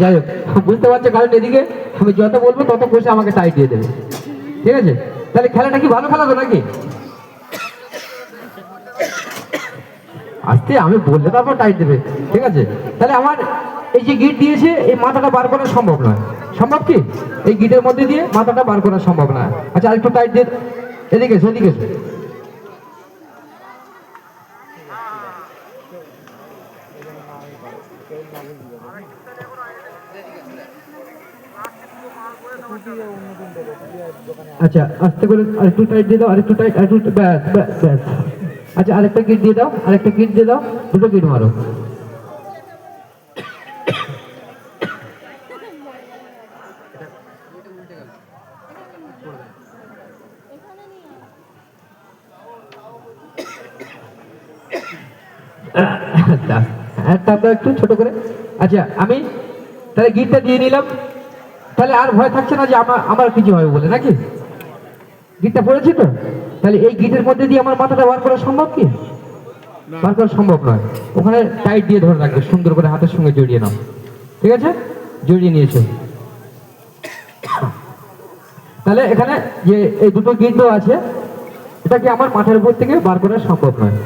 যাই হোক, বুঝতে পারছো, কারণ এদিকে আমি যত বলবো তত কষে আমাকে টাইট দিয়ে দেবে। ঠিক আছে, তাহলে খেলাটা কি ভালো খেলা তো নাকি? আস্তে আমি বললে তারপর টাইট দেবে। ঠিক আছে, তাহলে আমার এই যে গিট দিয়েছে এই মাথাটা বার করা সম্ভব নয়। সম্ভব কি? এই গিটের মধ্যে দিয়ে মাথাটা বার করা সম্ভব নয়। আচ্ছা আরেকটু টাইট দিয়ে, এদিকে এসো, এদিকে এসো। আচ্ছা আস্তে করে আরেকটু টাইট দিয়ে দাও, আরেকটু টাইট, আরেকটু, ব্যাস ব্যাস ব্যাস। আচ্ছা আরেকটা গিট দিয়ে দাও, আরেকটা গিট দিয়ে দাও, দুটো গিট মারো। তারপর একটু ছোট করে। আচ্ছা আমি তাহলে গিটটা দিয়ে নিলাম, তাহলে আর ভয় থাকছে না যে আমার আমার কিছু হবে বলে, নাকি? গিটটা পড়েছি তো, তাহলে এই গিটের মধ্যে দিয়ে আমার মাথাটা বার করা সম্ভব কি? বার করা সম্ভব নয়। ওখানে টাইট দিয়ে ধরে রাখবে, সুন্দর করে হাতের সঙ্গে জড়িয়ে নাও। ঠিক আছে, জড়িয়ে নিয়েছো। তাহলে এখানে যে এই দুটো গিট আছে, এটা কি আমার মাথার উপর থেকে বার করা সম্ভব নয়।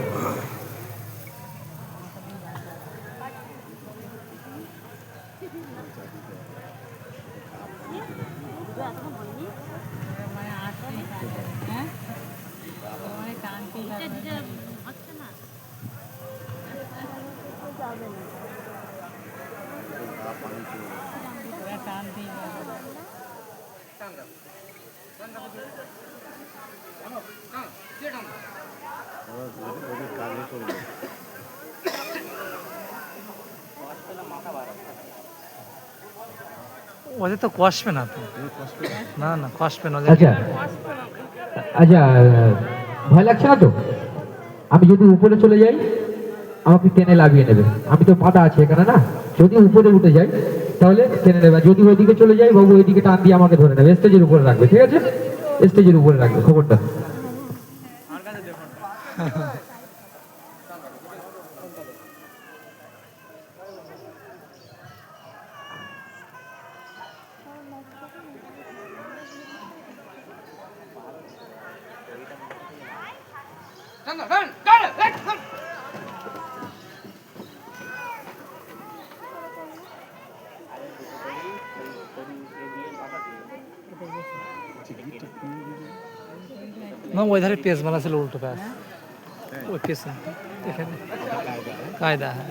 ওদের তো কষবে না তো, না না কষবে না। আচ্ছা আচ্ছা, ভয় লাগছে না তো? আমি যদি উপরে চলে যাই আমাকে টেনে লাগিয়ে নেবে, আমি তো পাতা আছে এখানে না। যদি উপরে উঠে যাই তাহলে টেনে নেবে, যদি ওইদিকে চলে যাই বাবু ওইদিকে টান দিয়ে আমাকে ধরে নেবে, স্টেজের উপরে রাখবে। ঠিক আছে, স্টেজের উপরে রাখবে, খবরটা। না ওই ধারে পেজ বানা ছিল উল্টো প্যাস, ওই পেজ এখানে কায়দা। হ্যাঁ